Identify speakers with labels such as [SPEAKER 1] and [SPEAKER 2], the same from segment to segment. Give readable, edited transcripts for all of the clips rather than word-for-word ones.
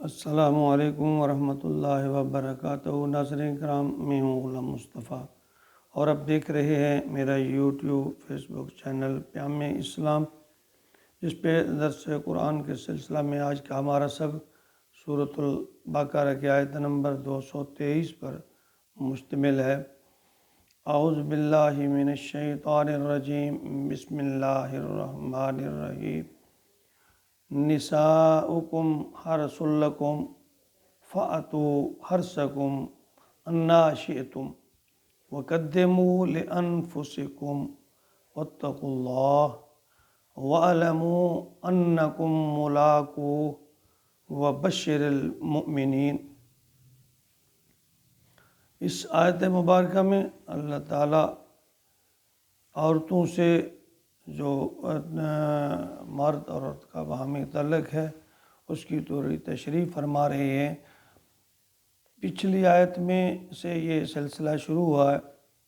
[SPEAKER 1] السلام علیکم ورحمۃ اللہ وبرکاتہ۔ ناظرین کرام، میں ہوں غلام مصطفیٰ اور اب دیکھ رہے ہیں میرا یوٹیوب فیس بک چینل پیام اسلام، جس پہ درس قرآن کے سلسلہ میں آج کا ہمارا سبق سورۃ البقرہ کی آیت نمبر 223 پر مشتمل ہے۔ اعوذ باللہ من الشیطان الرجیم، بسم اللہ الرحمن الرحیم۔ نساؤکم حرث لکم فأتوا حرثکم انا شئتم وقدموا لانفسکم واتقوا اللہ واعلموا انکم ملاقوہ وبشر المؤمنین۔ اس آیت مبارکہ میں اللہ تعالیٰ عورتوں سے جو مرد اور عورت کا باہمی تعلق ہے اس کی تھوڑی تشریح فرما رہے ہیں۔ پچھلی آیت میں سے یہ سلسلہ شروع ہوا ہے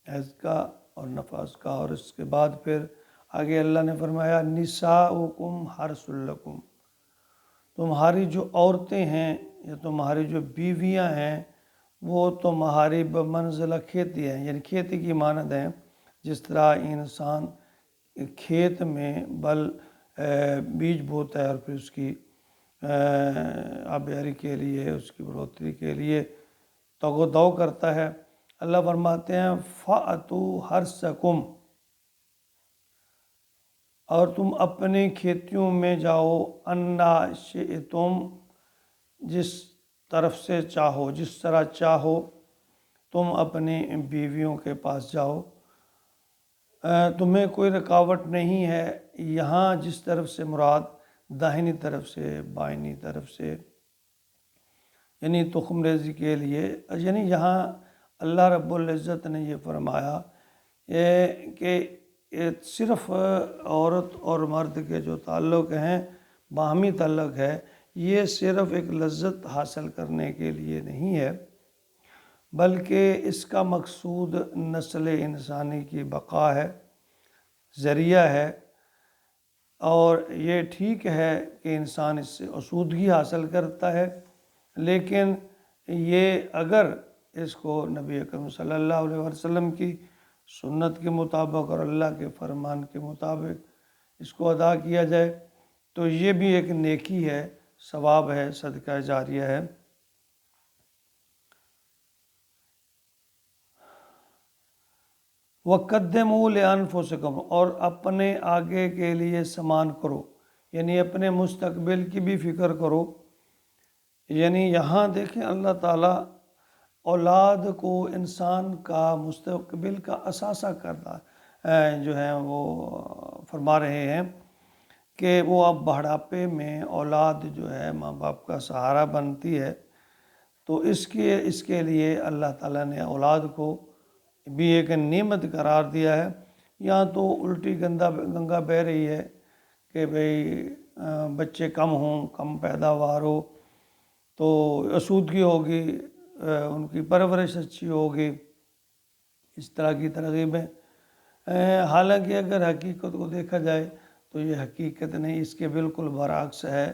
[SPEAKER 1] حیض کا اور نفاس کا، اور اس کے بعد پھر آگے اللہ نے فرمایا نساؤکم حرث لکم، تمہاری جو عورتیں ہیں یا تمہاری جو بیویاں ہیں وہ تمہاری بمنزلہ کھیتی ہیں، یعنی کھیتی کی مانند ہیں۔ جس طرح انسان کھیت میں بیج بوتا ہے اور پھر اس کی آبیاری کے لیے، اس کی بڑھوتری کے لیے تگ و دو کرتا ہے، اللہ فرماتے ہیں فَأْتُوا حَرْثَكُمْ، اور تم اپنی کھیتیوں میں جاؤ، اَنَّا شِئْتُم، جس طرف سے چاہو، جس طرح چاہو تم اپنی بیویوں کے پاس جاؤ، تمہیں کوئی رکاوٹ نہیں ہے۔ یہاں جس طرف سے مراد داہنی طرف سے، بائنی طرف سے، یعنی تخم ریزی کے لیے، یعنی یہاں اللہ رب العزت نے یہ فرمایا کہ صرف عورت اور مرد کے جو تعلق ہیں، باہمی تعلق ہے، یہ صرف ایک لذت حاصل کرنے کے لیے نہیں ہے، بلکہ اس کا مقصود نسل انسانی کی بقا ہے، ذریعہ ہے، اور یہ ٹھیک ہے کہ انسان اس سے آسودگی حاصل کرتا ہے، لیکن یہ اگر اس کو نبی اکرم صلی اللہ علیہ وسلم کی سنت کے مطابق اور اللہ کے فرمان کے مطابق اس کو ادا کیا جائے تو یہ بھی ایک نیکی ہے، ثواب ہے، صدقہ جاریہ ہے۔ وَقَدِّمُوا لِأَنفُسِكُمْ، اور اپنے آگے کے لیے سامان کرو، یعنی اپنے مستقبل کی بھی فکر کرو۔ یعنی یہاں دیکھیں اللہ تعالیٰ اولاد کو انسان کا مستقبل کا اثاثہ کرتا جو ہے وہ فرما رہے ہیں کہ وہ اب بڑھاپے میں اولاد جو ہے ماں باپ کا سہارا بنتی ہے، تو اس کے لیے اللہ تعالیٰ نے اولاد کو بھی ایک نعمت قرار دیا ہے۔ یہاں تو الٹی گنگا بہہ رہی ہے کہ بھئی بچے کم ہوں، کم پیداوار ہو تو آسودگی ہوگی، ان کی پرورش اچھی ہوگی، اس طرح کی ترغیبیں۔ حالانکہ اگر حقیقت کو دیکھا جائے تو یہ حقیقت نہیں، اس کے بالکل برعکس ہے۔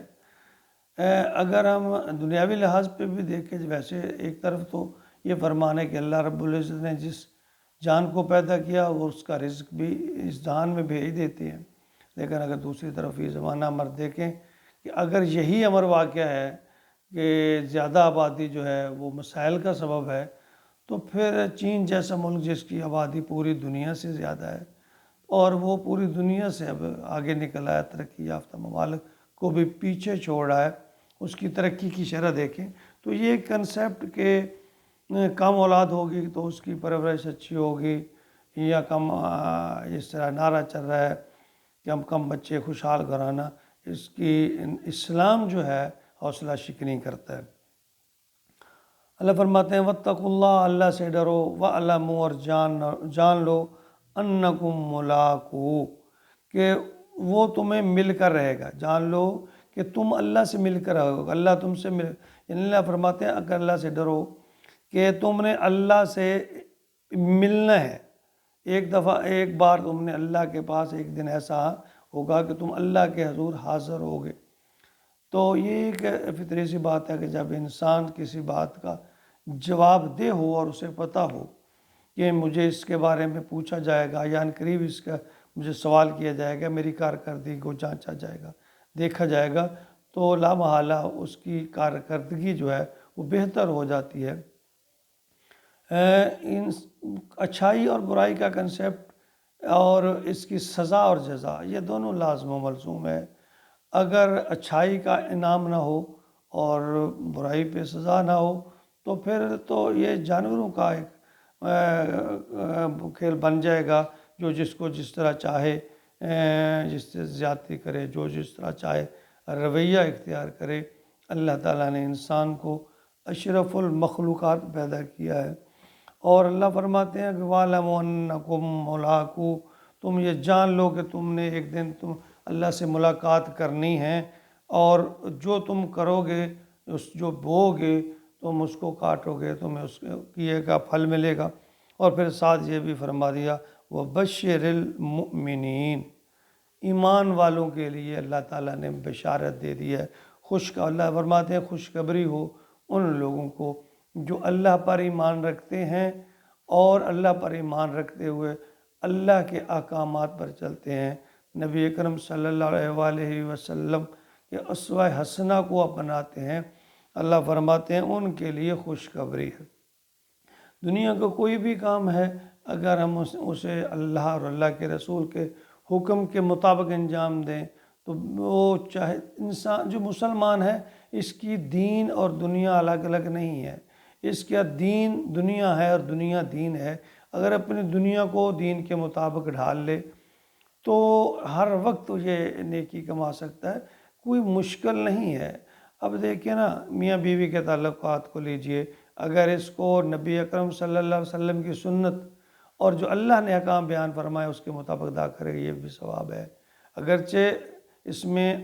[SPEAKER 1] اگر ہم دنیاوی لحاظ پہ بھی دیکھیں، ویسے ایک طرف تو یہ فرمان ہے کہ اللہ رب العزت نے جس جان کو پیدا کیا وہ اس کا رزق بھی اس جہان میں بھیج دیتے ہیں، لیکن اگر دوسری طرف یہ زمانہ امر دیکھیں کہ اگر یہی امر واقعہ ہے کہ زیادہ آبادی جو ہے وہ مسائل کا سبب ہے، تو پھر چین جیسا ملک جس کی آبادی پوری دنیا سے زیادہ ہے اور وہ پوری دنیا سے اب آگے نکل آیا، ترقی یافتہ ممالک کو بھی پیچھے چھوڑ رہا ہے، اس کی ترقی کی شرح دیکھیں تو یہ کنسیپٹ کہ کم اولاد ہوگی تو اس کی پرورش اچھی ہوگی، یا کم اس طرح نعرہ چل رہا ہے کہ ہم کم بچے خوشحال گھرانہ، اس کی اسلام جو ہے حوصلہ شکنی کرتا ہے۔ اللہ فرماتے ہیں وَاتَّقُوا اللَّهَ، اللہ سے ڈرو، وَاعْلَمُوا، اور جان لو، أَنَّكُمْ مُلَاقُوهُ، کہ وہ تمہیں مل کر رہے گا، جان لو کہ تم اللہ سے مل کر رہے گا، اللہ تم سے یعنی اللہ فرماتے ہیں اگر اللہ سے ڈرو کہ تم نے اللہ سے ملنا ہے، ایک بار تم نے اللہ کے پاس، ایک دن ایسا ہوگا کہ تم اللہ کے حضور حاضر ہوگے، تو یہ ایک فطری سی بات ہے کہ جب انسان کسی بات کا جواب دہ ہو اور اسے پتہ ہو کہ مجھے اس کے بارے میں پوچھا جائے گا یا قریب اس کا مجھے سوال کیا جائے گا، میری کارکردگی کو جانچا جائے گا، دیکھا جائے گا، تو لا محالہ اس کی کارکردگی جو ہے وہ بہتر ہو جاتی ہے۔ اچھائی اور برائی کا کنسیپٹ اور اس کی سزا اور جزا یہ دونوں لازم و ملزوم ہے۔ اگر اچھائی کا انعام نہ ہو اور برائی پہ سزا نہ ہو تو پھر تو یہ جانوروں کا ایک کھیل بن جائے گا، جو جس کو جس طرح چاہے جس سے زیادتی کرے، جو جس طرح چاہے رویہ اختیار کرے۔ اللہ تعالیٰ نے انسان کو اشرف المخلوقات پیدا کیا ہے، اور اللہ فرماتے ہیں کہ وَاعْلَمُوا أَنَّكُم مُّلَاقُوهُ، تم یہ جان لو کہ تم نے ایک دن تم اللہ سے ملاقات کرنی ہے، اور جو تم کرو گے، جو بو گے تم اس کو کاٹو گے، تمہیں اس کیے کا پھل ملے گا۔ اور پھر ساتھ یہ بھی فرما دیا وَبَشِّرِ الْمُؤْمِنِينَ، ایمان والوں کے لیے اللہ تعالیٰ نے بشارت دے دی ہے، اللہ فرماتے ہیں خوشخبری ہو ان لوگوں کو جو اللہ پر ایمان رکھتے ہیں اور اللہ پر ایمان رکھتے ہوئے اللہ کے احکامات پر چلتے ہیں، نبی اکرم صلی اللہ علیہ وسلم کے اسوہ حسنہ کو اپناتے ہیں۔ اللہ فرماتے ہیں ان کے لیے خوشخبری ہے۔ دنیا کا کوئی بھی کام ہے اگر ہم اسے اللہ اور اللہ کے رسول کے حکم کے مطابق انجام دیں تو وہ چاہے انسان جو مسلمان ہے اس کی دین اور دنیا الگ الگ نہیں ہے، اس کا دین دنیا ہے اور دنیا دین ہے۔ اگر اپنی دنیا کو دین کے مطابق ڈھال لے تو ہر وقت یہ نیکی کما سکتا ہے، کوئی مشکل نہیں ہے۔ اب دیکھیں نا، میاں بیوی کے تعلقات کو لیجئے، اگر اس کو نبی اکرم صلی اللہ علیہ وسلم کی سنت اور جو اللہ نے احکام بیان فرمائے اس کے مطابق ادا کرے یہ بھی ثواب ہے۔ اگرچہ اس میں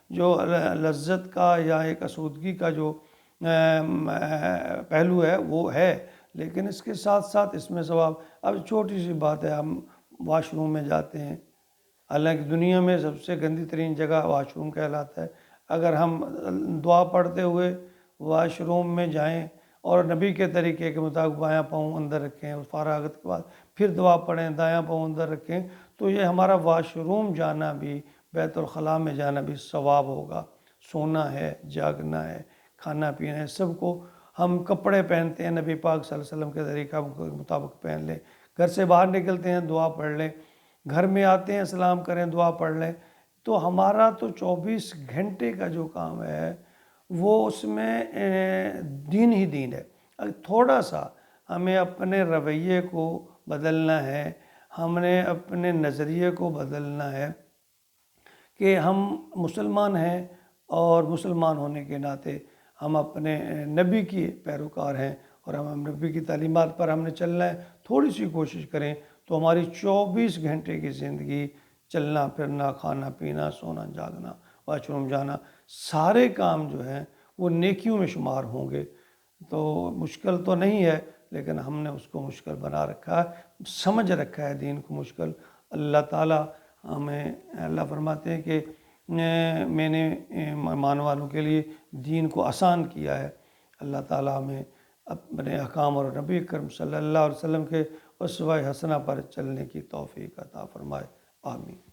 [SPEAKER 1] جو لذت کا یا ایک آسودگی کا جو پہلو ہے وہ ہے، لیکن اس کے ساتھ ساتھ اس میں ثواب۔ اب چھوٹی سی بات ہے، ہم واش روم میں جاتے ہیں، حالانکہ دنیا میں سب سے گندی ترین جگہ واش روم کہلاتا ہے، اگر ہم دعا پڑھتے ہوئے واش روم میں جائیں اور نبی کے طریقے کے مطابق بایاں پاؤں اندر رکھیں، فراغت کے بعد پھر دعا پڑھیں، دایاں پاؤں اندر رکھیں، تو یہ ہمارا واش روم جانا بھی، بیت الخلاء میں جانا بھی ثواب ہوگا۔ سونا ہے، جاگنا ہے، کھانا پینا ہے، سب کو ہم کپڑے پہنتے ہیں نبی پاک صلی اللہ علیہ وسلم کے طریقہ کے مطابق پہن لیں، گھر سے باہر نکلتے ہیں دعا پڑھ لیں، گھر میں آتے ہیں سلام کریں، دعا پڑھ لیں، تو ہمارا تو 24 گھنٹے کا جو کام ہے وہ اس میں دین ہی دین ہے۔ تھوڑا سا ہمیں اپنے رویے کو بدلنا ہے، ہم نے اپنے نظریے کو بدلنا ہے کہ ہم مسلمان ہیں، اور مسلمان ہونے کے ناطے ہم اپنے نبی کی پیروکار ہیں، اور ہم نبی کی تعلیمات پر ہم نے چلنا ہے۔ تھوڑی سی کوشش کریں تو ہماری 24 گھنٹے کی زندگی، چلنا پھرنا، کھانا پینا، سونا جاگنا، واش روم جانا، سارے کام جو ہیں وہ نیکیوں میں شمار ہوں گے۔ تو مشکل تو نہیں ہے، لیکن ہم نے اس کو مشکل بنا رکھا ہے، سمجھ رکھا ہے دین کو مشکل۔ اللہ تعالیٰ ہمیں، اللہ فرماتے ہیں کہ میں نے ایمان والوں کے لیے دین کو آسان کیا ہے۔ اللہ تعالیٰ ہمیں اپنے احکام اور نبی کرم صلی اللہ علیہ وسلم کے اسوہ حسنہ پر چلنے کی توفیق عطا فرمائے، آمین۔